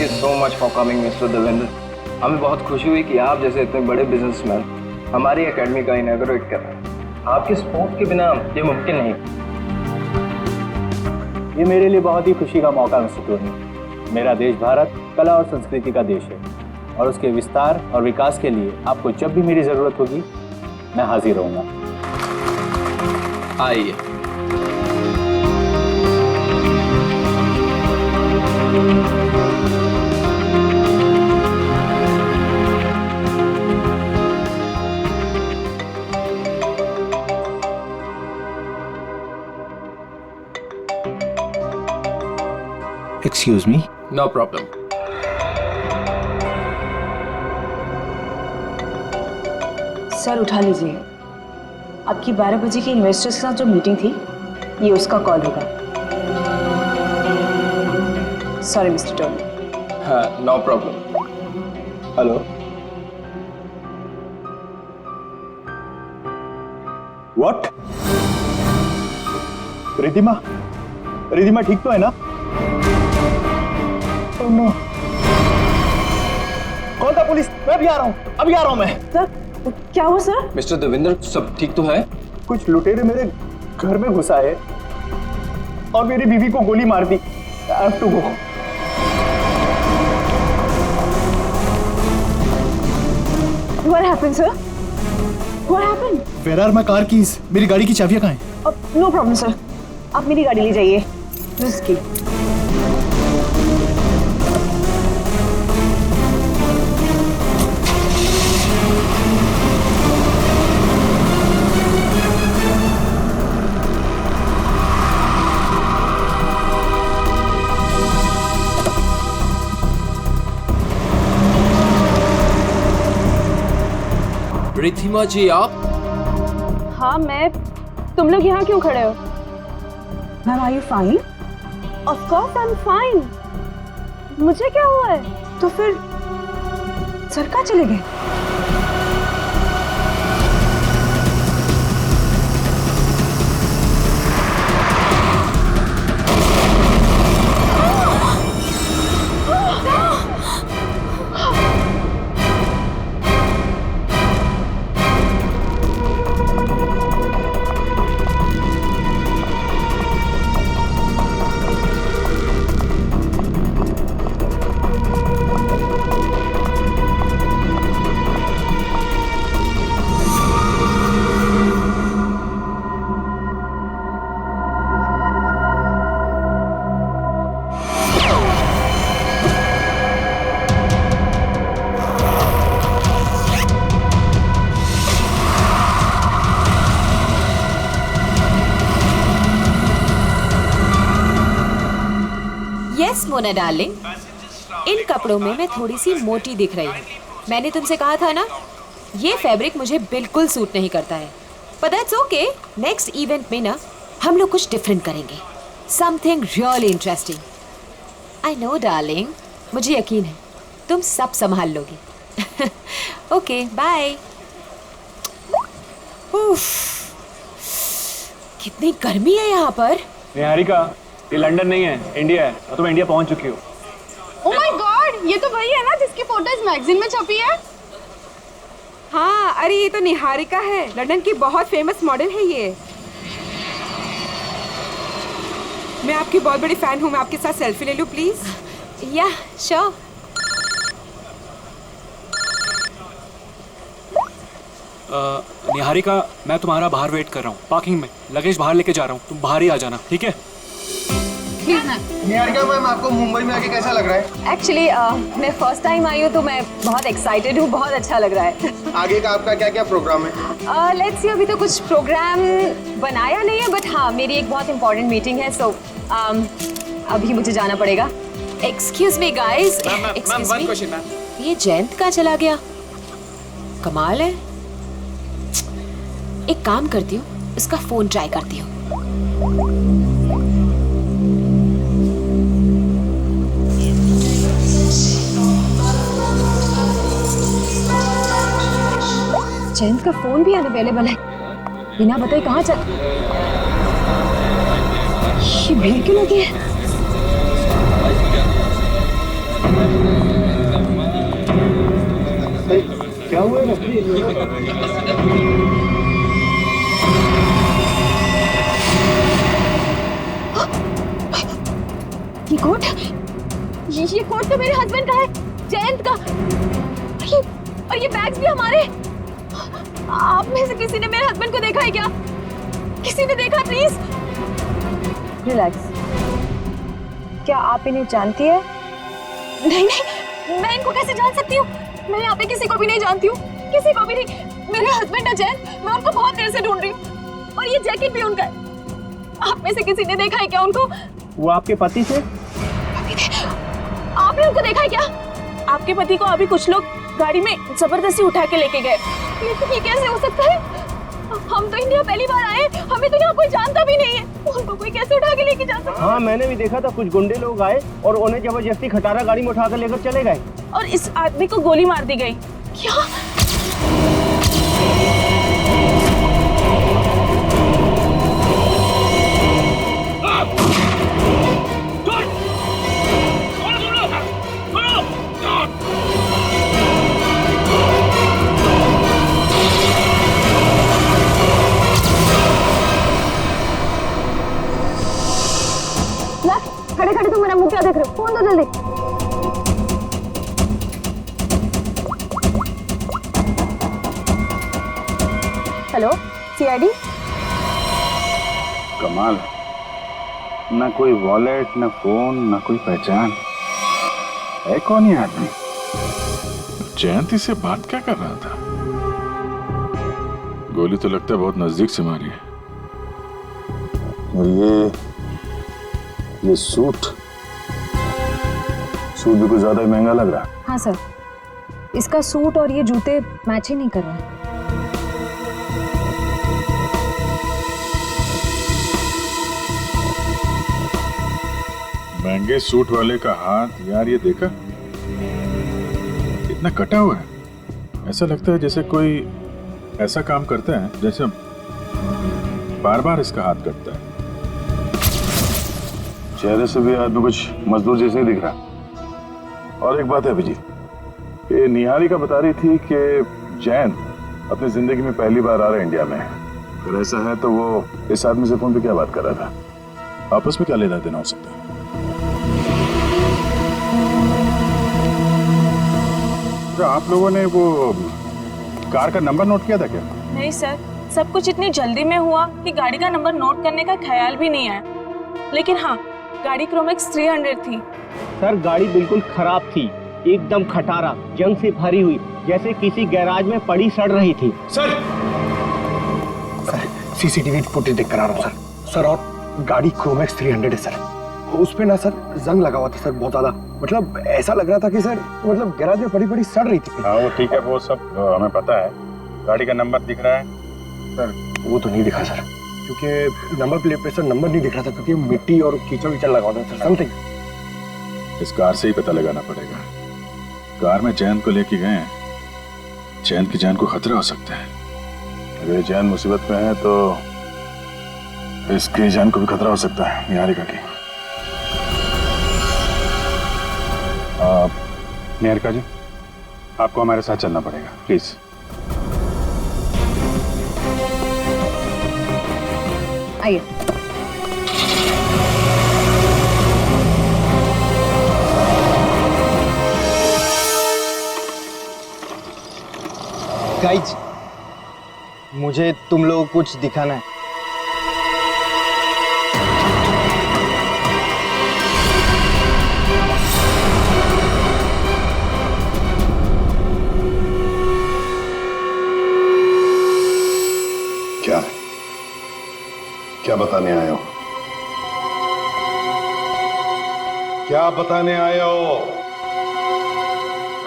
Thank you so much for coming mister Devendra. हमें बहुत खुशी हुई कि आप जैसे इतने बड़े बिजनेसमैन हमारी एकेडमी का इनॉग्रेट कर रहे हैं। आपके सपोर्ट के बिना ये मुमकिन नहीं। ये मेरे लिए बहुत ही खुशी का मौका मिस्टर टोनी। मेरा देश भारत कला और संस्कृति का देश है और उसके विस्तार और विकास के लिए आपको जब भी मेरी जरूरत होगी मैं हाजिर रहूंगा। आइए। Excuse me? No problem. Sir उठा लीजिए। आपकी 12 बजे की इन्वेस्टर्स के साथ जो मीटिंग थी ये उसका कॉल होगा। Sorry mister Tony. हाँ, no problem. Hello. What? Ridhima? Ridhima ठीक तो है ना? Oh no. कौन था? पुलिस? मैं अभी आ रहा हूँ, अभी आ रहा हूँ मैं। सर क्या हुआ सर? मिस्टर देवेंद्र सब ठीक तो है? कुछ लुटेरे मेरे घर में घुस आए और मेरी बीवी को गोली मार दी। I have to go. What happened, sir? What happened? Where are my car keys? मेरी गाड़ी की चाबियां कहाँ हैं? No problem, sir. आप मेरी गाड़ी ले जाइए। This key. रिधिमा जी आप? हाँ मैं। तुम लोग यहाँ क्यों खड़े हो? Ma'am are you fine? Of course I am fine. मुझे क्या हुआ है? तो फिर सर कहाँ चले गए? यस मोना डार्लिंग, इन कपड़ों में मैं थोड़ी सी मोटी दिख रही हूँ। मैंने तुमसे कहा था ना, ये फैब्रिक मुझे बिल्कुल सूट नहीं करता है। But that's okay, next event में ना हम लोग कुछ डिफरेंट करेंगे, something really interesting. I know darling, मुझे यकीन है तुम सब संभाल लोगी। Okay bye. कितनी गर्मी है यहाँ पर। निहारिका, ये लंदन नहीं है, इंडिया है और तुम इंडिया पहुंच चुकी हो। ओह माय गॉड, ये तो वही है ना जिसकी फोटो इस मैगजीन में छपी है? हाँ, अरे ये तो निहारिका है, लंदन की बहुत फेमस मॉडल है ये। मैं आपकी बहुत बड़ी फैन हूँ, मैं आपके साथ सेल्फी ले लूँ प्लीज? या श्योर। निहारिका, मैं तुम्हारा बाहर वेट कर रहा हूँ पार्किंग में, लगेज बाहर लेके जा रहा हूँ, तुम बाहर ही आ जाना, ठीक है? निहारिका मैम, आपको मुंबई में आके कैसा लग रहा है? एक्चुअली मैं फर्स्ट टाइम आई हूँ तो मैं बहुत एक्साइटेड हूँ, बहुत अच्छा लग रहा है। आगे का आपका क्या क्या प्रोग्राम है? लेट्स सी, अभी तो कुछ प्रोग्राम बनाया नहीं है, बट हाँ मेरी एक बहुत इंपॉर्टेंट मीटिंग है, सो अभी मुझे जाना पड़ेगा। Excuse me guys, excuse me, ये जयंत कहाँ चला गया? कमाल है। एक काम करती हूँ, उसका फोन ट्राई करती हूँ। जयंत का फोन भी अनअवेलेबल है, बिना बताए कहाँ चल। ये भीड़ क्यों लगी है? क्या हुआ है? ये कोट तो मेरे हस्बैंड का है, जयंत का। और ये बैग्स भी हमारे। आप में से किसी ने मेरे हस्बैंड को देखा है क्या? किसी ने देखा? Please relax. क्या आप इन्हें जानती है? नहीं, मैं इनको कैसे जान सकती हूँ? मैं यहाँ पे किसी को भी नहीं जानती हूँ, किसी को भी नहीं। मेरे हस्बैंड है जयंत, मैं उनको बहुत देर से ढूंढ रही हूँ। और ये जैकेट भी उनका है। आप में से किसी ने देखा है क्या उनको? वो आपके पति थे? आपने उनको देखा है क्या? आपके पति को अभी कुछ लोग गाड़ी में जबरदस्ती उठा के लेके गए। लेकिन ये कैसे हो सकता है? हम तो इंडिया पहली बार आए, हमें तो यहाँ कोई जानता भी नहीं है। उनको कोई कैसे उठा के लेके जा सकता है? हाँ, मैंने भी देखा था, कुछ गुंडे लोग आए और उन्हें जबरदस्ती खटारा गाड़ी में उठा कर लेकर चले गए। और इस आदमी को गोली मार दी गई। क्या? खड़े खड़े तुम मेरा मुंह क्या देख रहे हो? फोन दो जल्दी। Hello, CID. कमाल, ना कोई वॉलेट, ना फोन, ना कोई पहचान। है कौन ये आदमी? जयंती से बात क्या कर रहा था? गोली तो लगता है बहुत नजदीक से मारी है। और ये सूट भी कुछ ज्यादा ही महंगा लग रहा है। हाँ सर, इसका सूट और ये जूते मैच ही नहीं कर रहे हैं। महंगे सूट वाले का हाथ यार, ये देखा इतना कटा हुआ है। ऐसा लगता है जैसे कोई ऐसा काम करता है जैसे बार बार इसका हाथ कटता है। चेहरे से भी आदमी कुछ मजदूर जैसे ही दिख रहा। और एक बात है अभिजीत, ये निहारिका बता रही थी कि जैन अपनी जिंदगी में पहली बार आ रहा है इंडिया में। अगर ऐसा है तो वो इस आदमी से फोन पे क्या बात कर रहा था? आपस में क्या लेना देना हो सकता है? तो आप लोगों ने वो कार का नंबर नोट किया था क्या? नहीं सर, सब कुछ इतनी जल्दी में हुआ कि गाड़ी का नंबर नोट करने का ख्याल भी नहीं आया। लेकिन हाँ, गाड़ी क्रोमैक्स 300 थी। सर, गाड़ी बिल्कुल खराब थी, एकदम खटारा, जंग से भरी हुई, जैसे किसी गैराज में पड़ी सड़ रही थी। सर सीसीटीवी फुटेज देख कर आ रहा हूँ सर। और गाड़ी क्रोमैक्स 300 है सर। उस पे ना सर जंग लगा हुआ था सर, बहुत ज्यादा। मतलब ऐसा लग रहा था कि सर मतलब गैराज में पड़ी पड़ी सड़ रही थी। हाँ वो ठीक है, वो सब हमें पता है। गाड़ी का नंबर दिख रहा है? सर वो तो नहीं दिखा सर, क्योंकि नंबर प्लेट पे सर नंबर नहीं दिख रहा था, क्योंकि मिट्टी और कीचड़ वीचड़ लगा हुआ था सर, समथिंग। इस कार से ही पता लगाना पड़ेगा। कार में जैन को लेके गए हैं, जैन की जान को खतरा हो सकता है। अगर जैन मुसीबत में है तो इसकी जान को भी खतरा हो सकता है, निहारिका की। निहारिका जी, आपको हमारे साथ चलना पड़ेगा, प्लीज। आइए। गाइज, मुझे तुम लोगों को कुछ दिखाना है। क्या बताने आए हो? क्या बताने आए हो?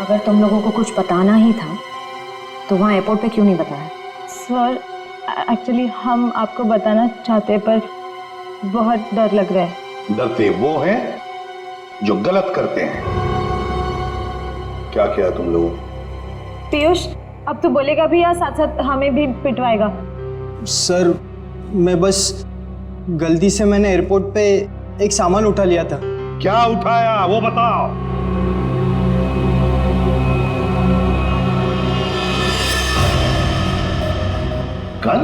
अगर तुम लोगों को कुछ बताना ही था तो वहाँ एयरपोर्ट पे क्यों नहीं बताया? सर एक्चुअली हम आपको बताना चाहते, पर बहुत डर लग रहा है। डरते वो हैं जो गलत करते हैं। क्या किया तुम लोगों? पीयूष, अब तो बोलेगा भी या साथ साथ हमें भी पिटवाएगा? सर मैं बस गलती से मैंने एयरपोर्ट पे एक सामान उठा लिया था। क्या उठाया वो बताओ। गन?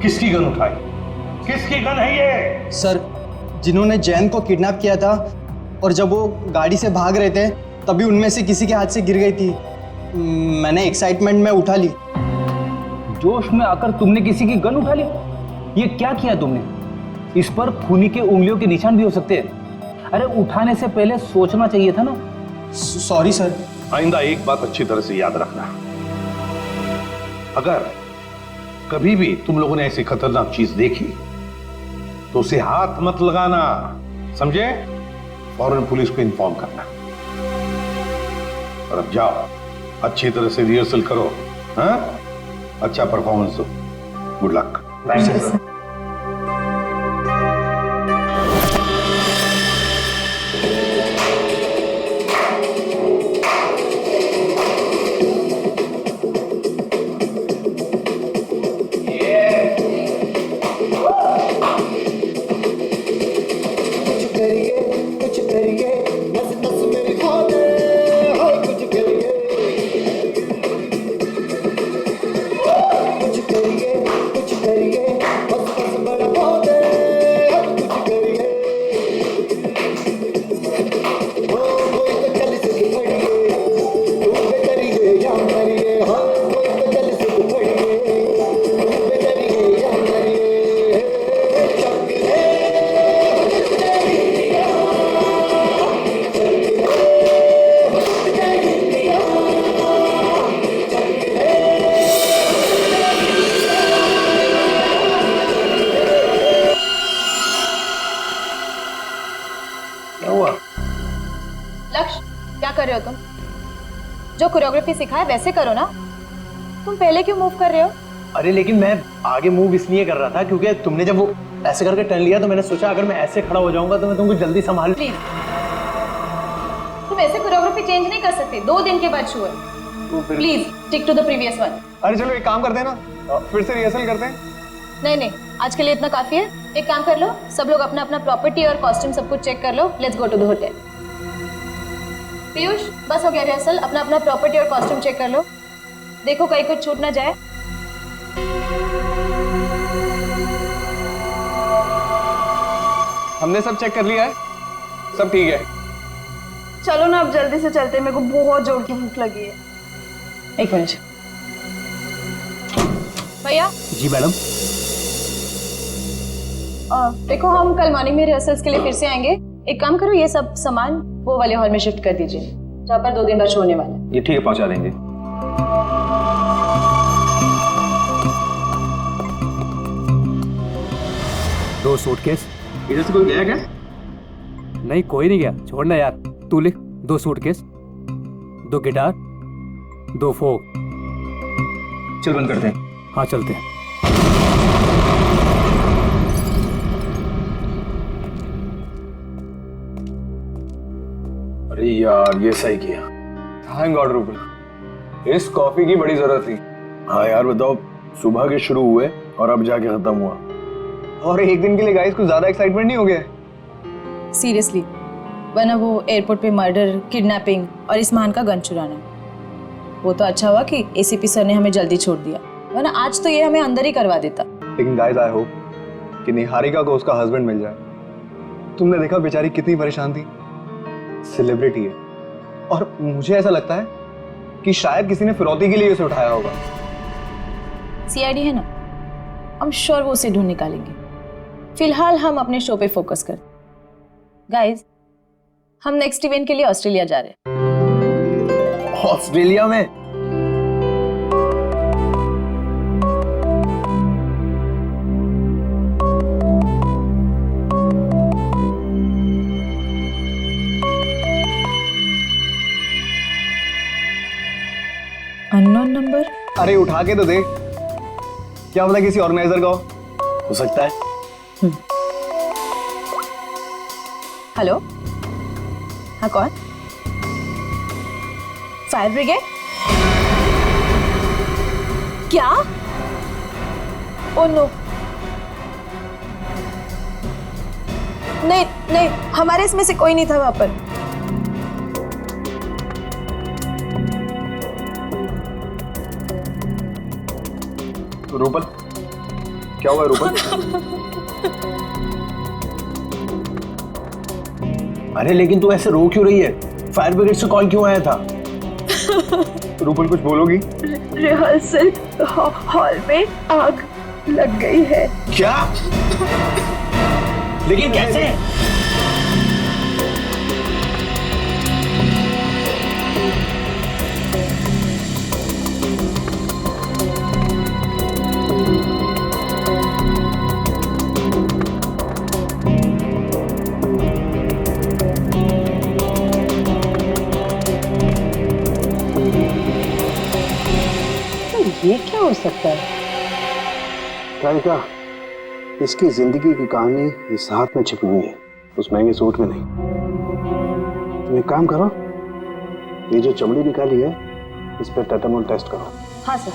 किसकी गन उठाई? किसकी गन है ये? सर, जिन्होंने जैन को किडनैप किया था और जब वो गाड़ी से भाग रहे थे तभी उनमें से किसी के हाथ से गिर गई थी। मैंने एक्साइटमेंट में उठा ली। जोश में आकर तुमने किसी की गन उठा ली? ये क्या किया तुमने? इस पर खूनी के उंगलियों के निशान भी हो सकते हैं। अरे उठाने से पहले सोचना चाहिए था ना। Sorry sir. आइंदा एक बात अच्छी तरह से याद रखना, अगर कभी भी तुम लोगों ने ऐसी खतरनाक चीज देखी तो उसे हाथ मत लगाना, समझे? फौरन पुलिस को इन्फॉर्म करना। और अब जाओ, अच्छी तरह से रिहर्सल करो, हाँ? अच्छा परफॉर्मेंस दो। Good luck. Thank you sir. जो कोरियोग्राफी सिखाए वैसे करो ना। तुम पहले क्यों मूव कर रहे हो? अरे लेकिन मैं आगे मूव इसलिए कर रहा था क्योंकि तुमने जब वो ऐसे करके टर्न लिया तो मैंने सोचा अगर मैं ऐसे खड़ा हो जाऊंगा तो मैं तुमको जल्दी संभाल। प्लीज, तुम ऐसे कोरियोग्राफी चेंज नहीं कर सकते। 2 दिन के बाद शो है। Please stick to the previous one. अरे चलो एक काम करते हैं ना, फिर से रिहर्सल करते हैं। नहीं, आज के लिए इतना काफी है। एक काम कर लो, सब लोग अपना अपना प्रॉपर्टी और कॉस्ट्यूम सब कुछ चेक कर लो। Let's go to the hotel. Piyush, बस हो गया रिहर्सल। अपना अपना प्रॉपर्टी और कॉस्ट्यूम चेक कर लो। देखो कहीं कुछ छूट ना जाए। हमने सब चेक कर लिया है, सब ठीक है। चलो ना अब जल्दी से चलते, मेरे को बहुत जोर की भूख लगी है। एक मिनट भैया। जी मैडम। देखो हम कल मॉर्निंग में रिहर्सल्स के लिए फिर से आएंगे। एक काम करो, ये सब सामान वो वाले हॉल में शिफ्ट कर दीजिए जहाँ पर 2 दिन बाद शो होने वाला है। ये ठीक है, पहुंचा देंगे। दो सूटकेस। इधर से कोई गया क्या? नहीं, कोई नहीं गया। छोड़ना यार, तू लिख। 2 सूटकेस, 2 गिटार, 2 फोक। चल बंद करते हैं। हाँ चलते हैं। अरे यार ये सही किया। थैंक गॉड रूबल, इस कॉफी की बड़ी जरूरत थी। हाँ यार बताओ, सुबह के शुरू हुए और अब जाके खत्म हुआ। और एक दिन के लिए गाइस कुछ ज्यादा एक्साइटमेंट नहीं हो गया? सीरियसली, वरना वो एयरपोर्ट पे मर्डर, किडनैपिंग और इस्मान का गन चुराना। वो तो अच्छा हुआ कि एसीपी सर ने हमें जल्दी छोड़ दिया, वरना आज तो ये हमें अंदर ही करवा देता। लेकिन गाइस आई होप कि निहारिका को उसका हस्बैंड मिल जाए। तुमने देखा बेचारी कितनी परेशान थी। सेलिब्रिटी है और मुझे ऐसा लगता है कि शायद किसी ने फिरौती के लिए उसे उठाया होगा। सीआईडी है ना, हम श्योर वो उसे ढूंढ निकालेंगे। फिलहाल हम अपने शो पे फोकस कर। गाइस, हम नेक्स्ट इवेंट के लिए ऑस्ट्रेलिया जा रहे हैं। ऑस्ट्रेलिया में? Unknown number. अरे उठा के तो दे, क्या पता किसी ऑर्गेनाइजर का हो सकता है। हेलो, हाँ कौन? Fire brigade? क्या? ओ नो, नहीं नहीं, हमारे इसमें से कोई नहीं था वहां पर। रूपल, क्या हुआ रूपल? अरे लेकिन तू ऐसे रो क्यों रही है? फायर ब्रिगेड से कॉल क्यों आया था? रूपल कुछ बोलोगी? रिहर्सल हॉल में आग लग गई है। क्या? लेकिन कैसे? ये क्या हो सकता है? राधिका, इसकी जिंदगी की कहानी इस हाथ में छिपी हुई है, उस महंगे सूट में नहीं। तुम एक काम करो, ये जो चमड़ी निकाली है इस पर टेटामोल टेस्ट करो। हाँ सर।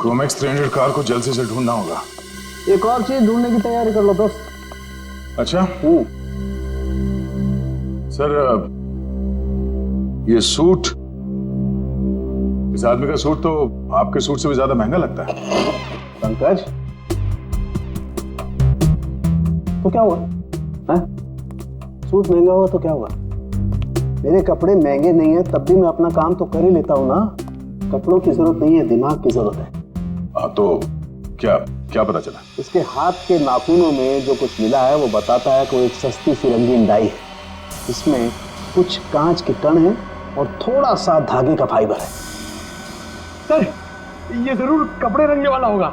क्रोमैक्स 300 कार को जल्द से जल्द ढूंढना होगा। एक और चीज ढूंढने की तैयारी कर लो दोस्त। अच्छा सर, ये सूट, इस आदमी का सूट तो आपके सूट से भी ज्यादा महंगा लगता है। पंकज, तो क्या हुआ? सूट महंगा हुआ तो क्या हुआ? मेरे कपड़े महंगे नहीं है तब भी मैं अपना काम तो कर ही लेता हूँ ना। कपड़ों की जरूरत नहीं है, दिमाग की जरूरत है। तो क्या क्या पता चला? इसके हाथ के नाखूनों में जो कुछ मिला है वो बताता है कि वो एक सस्ती सी रंगीन डाई है। इसमें कुछ कांच के कण हैं और थोड़ा सा धागे का फाइबर है। सर, ये जरूर कपड़े रंगने वाला होगा।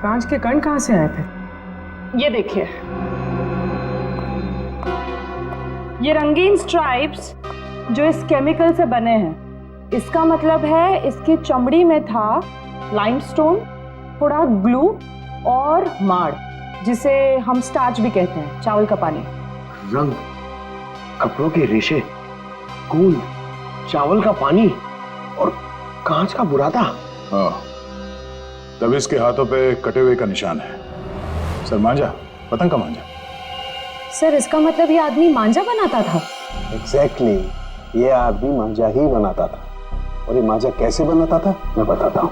कांच के कण कहाँ से आए थे? ये देखिए, ये रंगीन स्ट्राइप्स जो इस केमिकल से बने हैं, इसका मतलब है इसकी चमड़ी में था लाइमस्टोन, थोड़ा ग्लू और माड़, जिसे हम स्टार्च भी कहते हैं, चावल का पानी। रंग, कपड़ों के रेशे, गूंद, चावल का पानी और कांच का बुरादा। हाँ, तब इसके हाथों पे कटे हुए का निशान है। सर, मांझा, पतंग का मांझा। सर, इसका मतलब ये आदमी मांझा बनाता था? एग्जैक्टली, ये आदमी मांझा ही बनाता था। और ये मांझा कैसे बनाता था मैं बताता हूँ।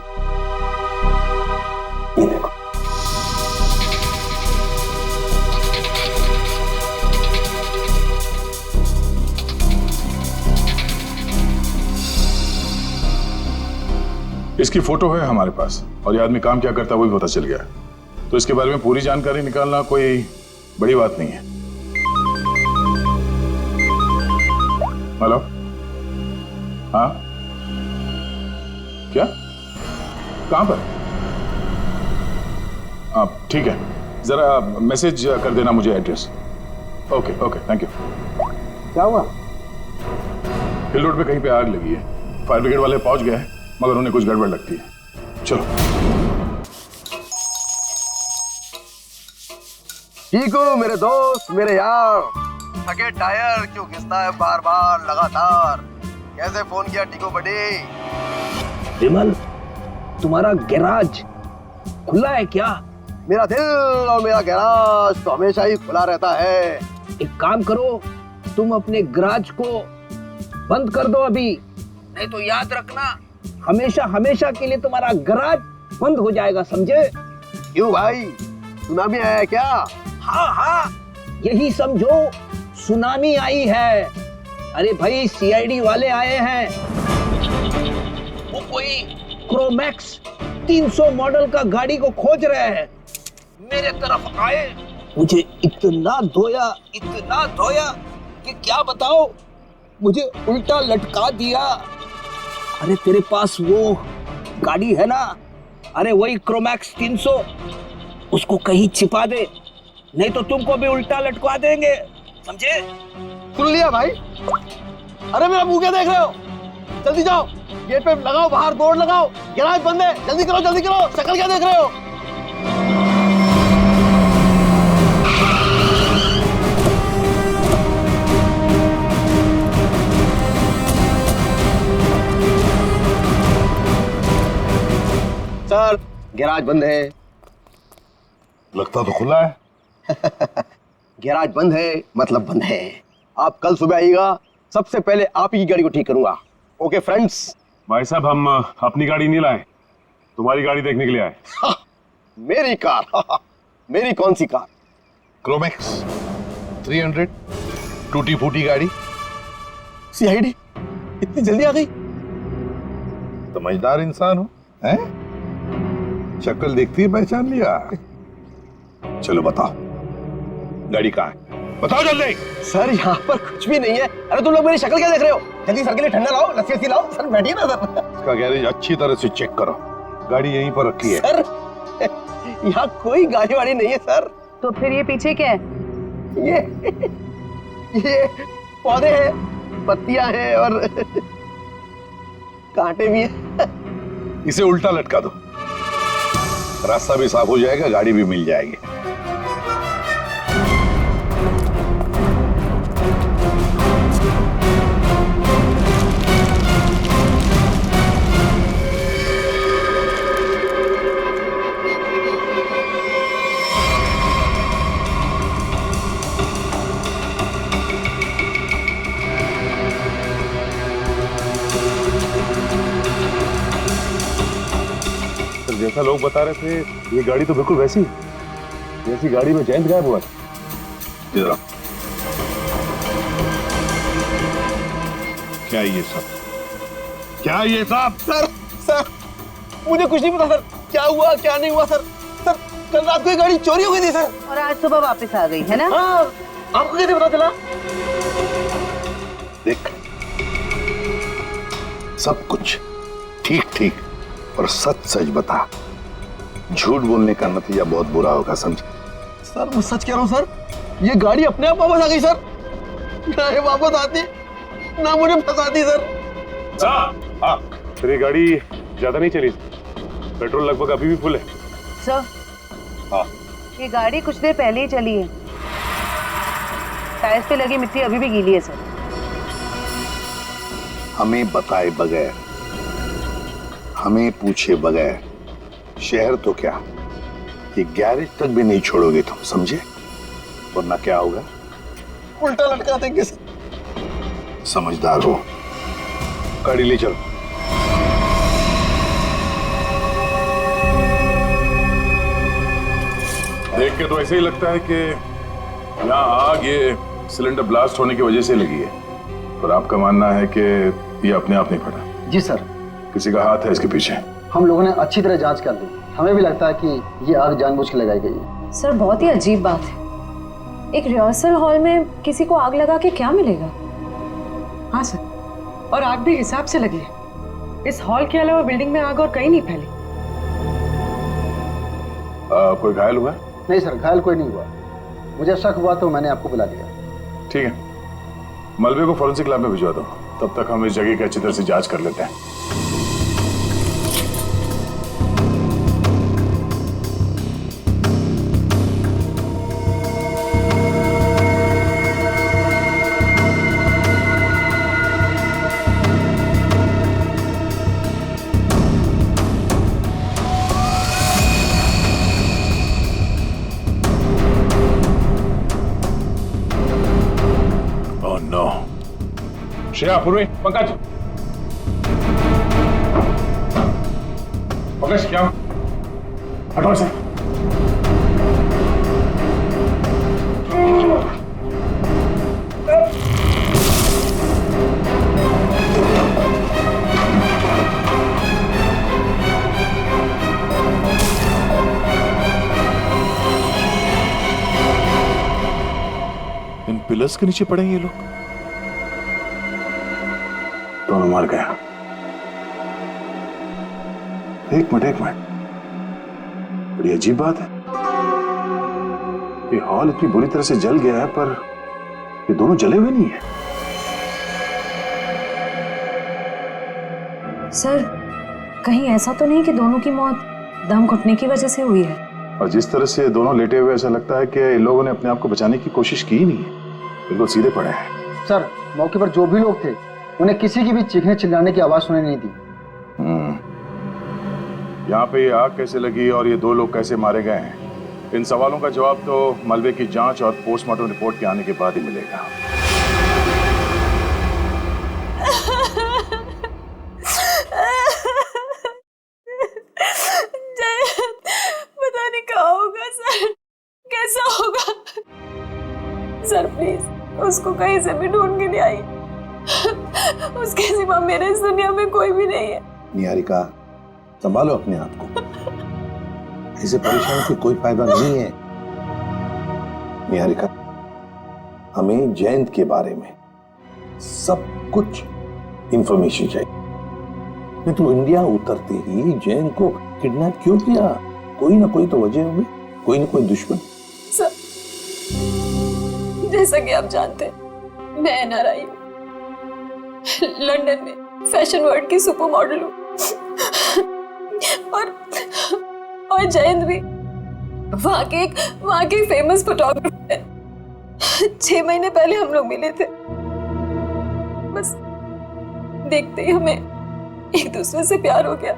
ये देखो, इसकी फोटो है हमारे पास और ये आदमी काम क्या करता है वो भी पता चल गया। तो इसके बारे में पूरी जानकारी निकालना कोई बड़ी बात नहीं है। हेलो, हाँ, क्या, कहां पर? आप ठीक है, जरा मैसेज कर देना मुझे address. Okay okay, thank you. क्या हुआ? हिल रोड पे कहीं पे आग लगी है। फायर ब्रिगेड वाले पहुंच गए हैं मगर उन्हें कुछ गड़बड़ लगती है। चलो। ठीक हो मेरे दोस्त, मेरे यार। थके टायर क्यों घिसता है बार बार लगातार? कैसे फोन किया टीको बड़ी? विमल, तुम्हारा गैराज खुला है क्या? मेरा दिल और मेरा गैराज तो हमेशा ही खुला रहता है। एक काम करो, तुम अपने गैराज को बंद कर दो अभी, नहीं तो याद रखना हमेशा हमेशा के लिए तुम्हारा गैराज बंद हो जाएगा, समझे? क्यों भाई, सुनामी आया क्या? हाँ हाँ, यही समझो, सुनामी आई है। अरे भाई, सीआईडी वाले आए हैं। वो कोई क्रोमैक्स 300 मॉडल का गाड़ी को खोज रहे हैं। मेरे तरफ आए, मुझे इतना धोया कि क्या बताओ, मुझे उल्टा लटका दिया। अरे तेरे पास वो गाड़ी है ना? अरे वही क्रोमैक्स 300, उसको कहीं छिपा दे, नहीं तो तुमको भी उल्टा लटका देंगे, समझे? सुन लिया भाई। अरे मेरा मुंह क्या देख रहे हो? जल्दी जाओ, गेट पे लगाओ, बाहर बोर्ड लगाओ, गैराज बंद है, जल्दी करो जल्दी करो। शक्ल क्या देख रहे हो? सर गैराज बंद है। लगता तो खुला है। गैराज बंद है मतलब बंद है। आप कल सुबह आइएगा, सबसे पहले आप ही की गाड़ी को ठीक करूंगा। Okay friends. भाई साहब हम अपनी गाड़ी नहीं लाए, तुम्हारी गाड़ी देखने के लिए आए। मेरी कार? मेरी कौन सी कार? क्रोमैक्स 300 टूटी फूटी गाड़ी। सीआईडी इतनी जल्दी आ गई? समझदार इंसान हो, हैं? शक्ल देखती है पहचान लिया। चलो बताओ गाड़ी कहाँ है, बताओ जल्दी। सर यहाँ पर कुछ भी नहीं है। अरे तुम लोग मेरी शक्ल क्या देख रहे हो? जल्दी सर के लिए ठंडा लाओ, लस्सी लाओ। सर बैठिए ना सर। इसका गैरेज अच्छी तरह से चेक करो, गाड़ी यहीं पर रखी है। सर यहाँ कोई गाड़ी वाड़ी नहीं है सर। तो फिर ये पीछे क्या है? ये पौधे हैं, पत्तियां हैं और कांटे भी हैं। इसे उल्टा लटका दो, रास्ता भी साफ हो जाएगा, गाड़ी भी मिल जाएगी। जैसा लोग बता रहे थे, ये गाड़ी तो बिल्कुल वैसी जैसी गाड़ी में जयंत गायब हुआ था। इधर क्या ये सब, क्या ये सब? सर मुझे कुछ नहीं पता सर, क्या हुआ क्या नहीं हुआ सर। सर कल रात को ये गाड़ी चोरी हो गई थी सर, और आज सुबह वापस आ गई है ना? हाँ, आपको कैसे पता चला? देख, सब कुछ ठीक ठीक और सच सच बता। झूठ बोलने का नतीजा बहुत बुरा होगा, समझ? सर मैं सच कह रहा हूँ सर, ये गाड़ी अपने आप वापस आ गई सर। ना ये वापस आती ना मुझे फंसाती सर। हाँ, फिर ये गाड़ी ज्यादा नहीं चली, पेट्रोल लगभग अभी भी फुल है। सर हाँ, ये गाड़ी कुछ देर पहले ही चली है, टायर्स पे लगी मिट्टी अभी भी गीली है सर। हमें बताए बगैर, हमें पूछे बगैर शहर तो क्या, ये गैरेज तक भी नहीं छोड़ोगे तुम, समझे? वरना क्या होगा? उल्टा लटका देंगे सर। समझदार हो, गाड़ी ले चलो। देख के तो ऐसे ही लगता है कि यहाँ आग ये सिलेंडर ब्लास्ट होने की वजह से लगी है, पर आपका मानना है कि ये अपने आप नहीं फटा? जी सर, किसी का हाथ है इसके पीछे। हम लोगों ने अच्छी तरह जांच कर ली, हमें भी लगता है कि ये आग जानबूझ के लगाई गई है। सर बहुत ही अजीब बात है, एक रिहर्सल हॉल में किसी को आग लगा के क्या मिलेगा? हाँ सर, और आग भी हिसाब से लगी है। इस हॉल के अलावा बिल्डिंग में आग और कहीं नहीं फैली। कोई घायल हुआ? नहीं सर, घायल कोई नहीं हुआ। मुझे शक हुआ तो मैंने आपको बुला दिया। ठीक है, मलबे को फॉरेंसिक लैब में भिजवा दो, तब तक हम इस जगह की अच्छी तरह से जांच कर लेते हैं। श्रेया, पूर्वी, पंकज, पंकज क्या हटो से। इन पिलर्स के नीचे पड़ेंगे ये लोग। दोनों मर गया। एक मिनट, बड़ी अजीब बात है। ये हॉल इतनी बुरी तरह से जल गया है, पर ये दोनों जले हुए नहीं है। सर, कहीं ऐसा तो नहीं कि दोनों की मौत दम घुटने की वजह से हुई है? और जिस तरह से दोनों लेटे हुए, ऐसा लगता है कि इन लोगों ने अपने आप को बचाने की कोशिश की ही नहीं है, बिल्कुल सीधे पड़े हैं। सर, मौके पर जो भी लोग थे उन्हें किसी की भी चीखने चिल्लाने की आवाज सुनाई नहीं दी। यहाँ पे ये आग कैसे लगी और ये दो लोग कैसे मारे गए हैं, इन सवालों का जवाब तो मलबे की जांच और पोस्टमार्टम रिपोर्ट के आने के बाद ही मिलेगा। पता नहीं क्या होगा सर, कैसा होगा सर? प्लीज उसको कहीं से भी ढूंढ के नहीं आई। उसके सिवा मेरे इस दुनिया में कोई भी नहीं है। निहारिका, संभालो अपने आप को, ऐसे परेशान से कोई फायदा नहीं है। निहारिका, हमें जयंत के बारे में सब कुछ इंफॉर्मेशन चाहिए। नहीं तो इंडिया उतरते ही जयंत को किडनैप क्यों किया? कोई ना कोई तो वजह होगी, कोई ना कोई दुश्मन। सर, जैसा कि आप जानते हैं, मैं एनआरआई हूँ, लंदन में फैशन वर्ल्ड की सुपर मॉडल हूँ, और जयंत भी वहाँ के फेमस फोटोग्राफर है। 6 महीने पहले हम लोग मिले थे, बस देखते ही हमें एक दूसरे से प्यार हो गया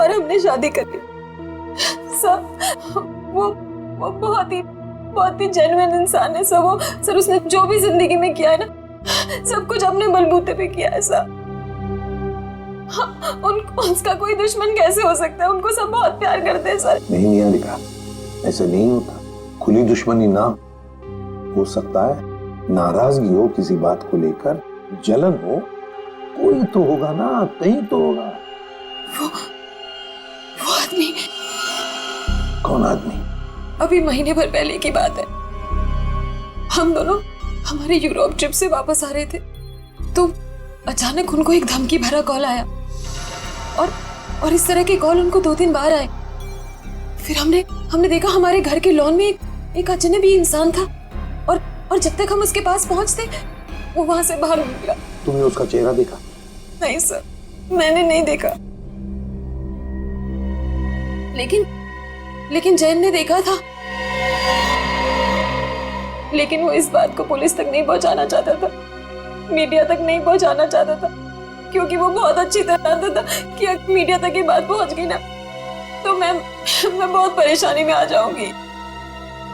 और हमने शादी कर ली। सर, वो बहुत ही जेन्युइन इंसान है सर। सर, उसने जो भी जिंदगी में किया है ना, सब कुछ अपने बलबूते पे किया है सर। उसका कोई दुश्मन कैसे हो सकता है? उनको सब बहुत प्यार करते हैं सर। नहीं निहारिका, ऐसा नहीं होता। खुली दुश्मनी ना हो सकता है, नाराजगी हो किसी बात को लेकर, जलन हो, कोई तो होगा ना, कहीं तो होगा। वो आदमी? कौन आदमी? अभी महीने भर पहले की बात है, हम दोनों हमारे यूरोप ट्रिप से वापस आ रहे थे, तो अचानक उनको एक धमकी भरा कॉल आया और इस तरह के कॉल उनको 2-3 बार आए। फिर हमने देखा हमारे घर के लॉन में एक अजनबी इंसान था और जब तक हम उसके पास पहुंचते वो वहां से बाहर निकला। तुमने उसका चेहरा देखा? नहीं सर, मैंने नहीं देखा, लेकिन जैन ने देखा था। लेकिन वो इस बात को पुलिस तक नहीं पहुंचाना चाहता था, मीडिया तक नहीं पहुंचाना चाहता था, क्योंकि वो बहुत अच्छी तरह जानता था कि अगर मीडिया तक ये बात पहुंच गई ना तो मैं बहुत परेशानी में आ जाऊंगी।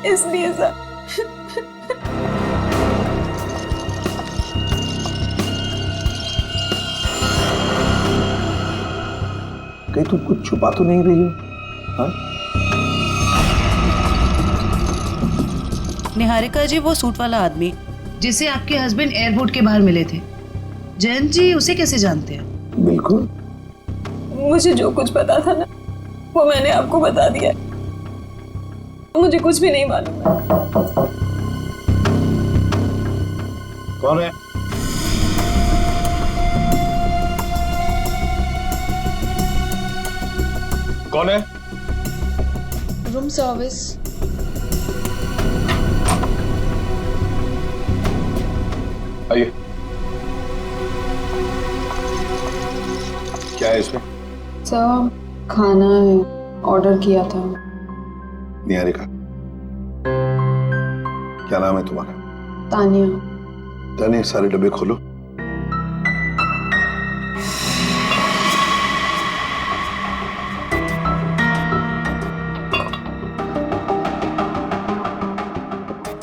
इसलिए सर कहीं तुम कुछ छुपा तो नहीं रही हो? हाँ? निहारिका जी, वो सूट वाला आदमी जिसे आपके हस्बैंड एयरपोर्ट के बाहर मिले थे, जयंत जी उसे कैसे जानते हैं? बिल्कुल, मुझे जो कुछ पता था ना वो मैंने आपको बता दिया। मुझे कुछ भी नहीं मालूम। कौन है? कौन है? Room service. आइए। क्या है इसमें? सर, खाना है, ऑर्डर किया था। निहारिका, क्या नाम है तुम्हारा? तानिया। तानिया, सारे डब्बे खोलो।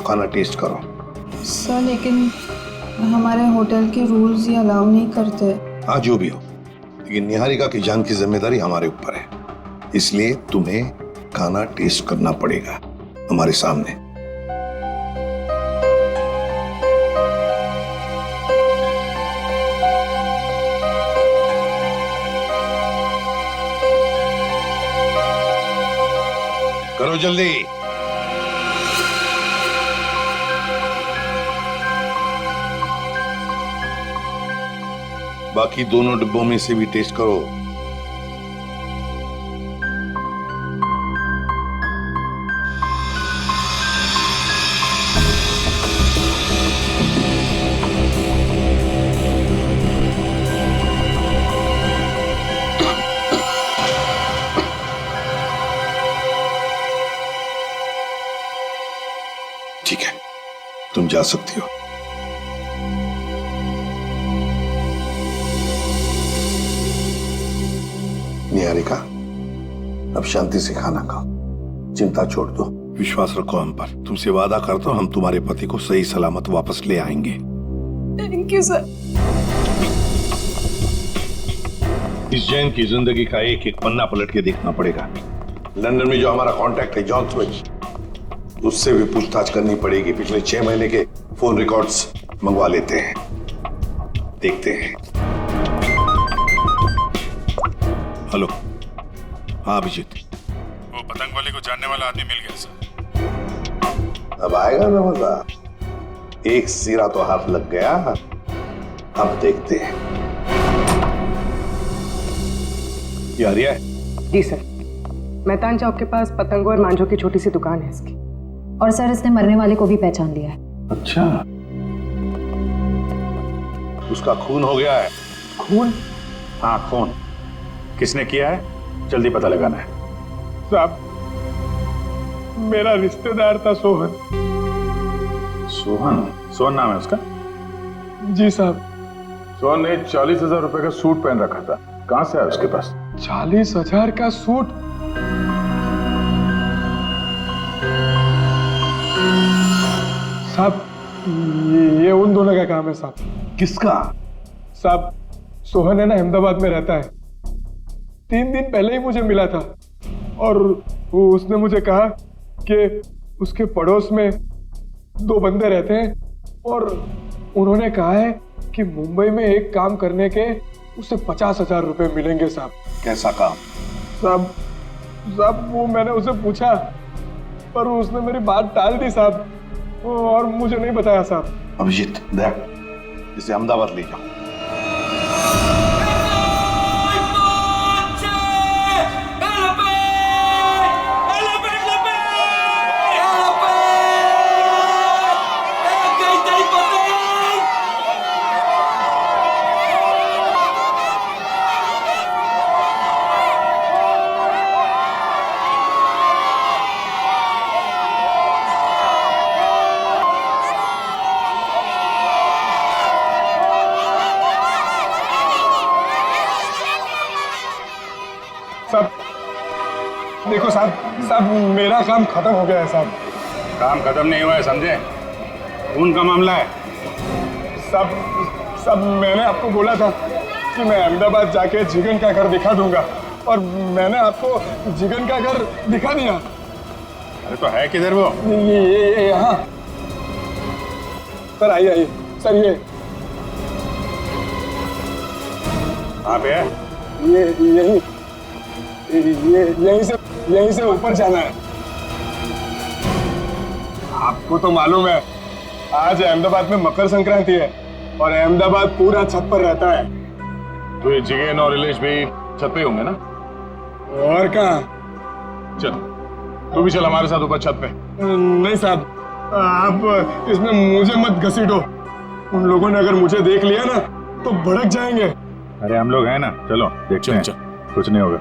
खाना टेस्ट करो। सर, लेकिन हमारे होटल के रूल्स ये अलाउ नहीं करते। हाँ, जो भी हो, लेकिन निहारिका की जान की जिम्मेदारी हमारे ऊपर है, इसलिए तुम्हें खाना टेस्ट करना पड़ेगा हमारे सामने। करो जल्दी। बाकी दोनों डिब्बों में से भी टेस्ट करो। ठीक है, तुम जा सकती हो। निहारिका, अब शांति से खाना खाओ, चिंता छोड़ दो, विश्वास रखो हम पर। तुमसे वादा करता हूं हम तुम्हारे पति को सही सलामत वापस ले आएंगे। Thank you sir. इस जैन की जिंदगी का एक एक पन्ना पलट के देखना पड़ेगा। लंदन में जो हमारा कांटेक्ट है जॉन स्मिथ, उससे भी पूछताछ करनी पड़ेगी। पिछले 6 महीने के फोन रिकॉर्ड्स मंगवा लेते हैं, देखते हैं। हेलो, हाँ अभिजीत। वो पतंग वाले को जानने वाला आदमी मिल गया सर। अब आएगा ना मजा। एक सिरा तो हाथ लग गया, अब देखते हैं। ये आर्या है? जी सर, मैदान चौक के पास पतंगों और मांझों की छोटी सी दुकान है इसकी। और सर इसने मरने वाले को भी पहचान लिया है। अच्छा, उसका खून हो गया है। खून? हाँ खून। किसने किया है जल्दी पता लगाना है। साहब, मेरा रिश्तेदार था सोहन। सोहन? सोहन नाम है उसका? जी साहब। सोहन ने 40,000 रुपए का सूट पहन रखा था, कहां से है उसके पास? 40,000 का सूट? साहब, ये उन दोनों का काम है साहब। किसका? साहब, सोहन है ना, अहमदाबाद में रहता है। 3 दिन पहले ही मुझे मिला था और उसने मुझे कहा कि उसके पड़ोस में 2 बंदे रहते हैं और उन्होंने कहा है कि मुंबई में एक काम करने के उसे 50,000 रुपए मिलेंगे साहब। कैसा काम? साहब वो मैंने उसे पूछा पर उसने मेरी बात टाल दी साहब, और मुझे नहीं बताया साहब। अभिजीत, देख, इसे अहमदाबाद ले जाओ। देखो साहब, मेरा काम खत्म हो गया है साहब। काम खत्म नहीं हुआ है, समझे? खून का मामला है। साहब, मैंने आपको बोला था कि मैं अहमदाबाद जाके जिगन का घर दिखा दूंगा और मैंने आपको जिगन का घर दिखा दिया। अरे तो है किधर वो? ये यहाँ। सर आइए सर, ये कहाँ पे है? ये यहीं से ऊपर जाना है। आपको तो मालूम है आज अहमदाबाद में मकर संक्रांति है और अहमदाबाद पूरा छत पर रहता है। तो ये जिगेन और रिलेश भी छत पे होंगे ना? और कहाँ? चल तू भी चल हमारे साथ ऊपर छत पे। नहीं साहब, आप इसमें मुझे मत घसीटो। उन लोगों ने अगर मुझे देख लिया ना तो भड़क जाएंगे। अरे हम लोग हैं ना, चलो देखते हैं। कुछ नहीं होगा।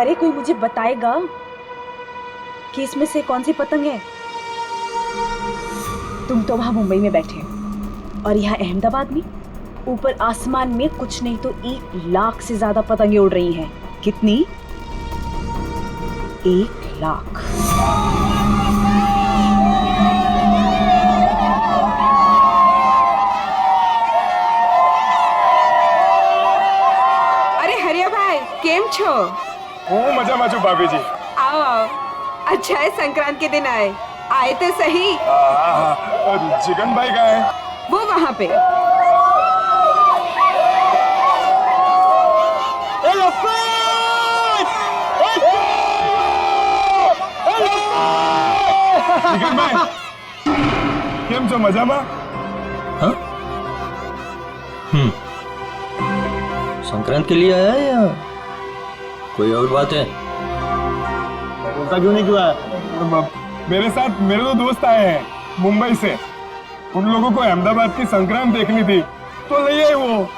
अरे कोई मुझे बताएगा कि इसमें से कौन सी पतंग है? तुम तो वहां मुंबई में बैठे हो और यहाँ अहमदाबाद में ऊपर आसमान में कुछ नहीं तो 1 लाख से ज्यादा पतंगे उड़ रही हैं। कितनी? 1 लाख। अरे हरिया भाई, केम छो? ओ मजा माचू भाभी जी। आओ आओ, अच्छा है संक्रांत के दिन आए तो सही। जिगन भाई कहाँ है? वो वहाँ पे। जिगन भाई, केम छो? मजामा? संक्रांत के लिए आया है या कोई और बात है? बोलता क्यों नहीं हुआ? मेरे साथ मेरे दो दोस्त आए हैं मुंबई से। उन लोगों को अहमदाबाद की संक्रांत देखनी थी तो ले आए वो।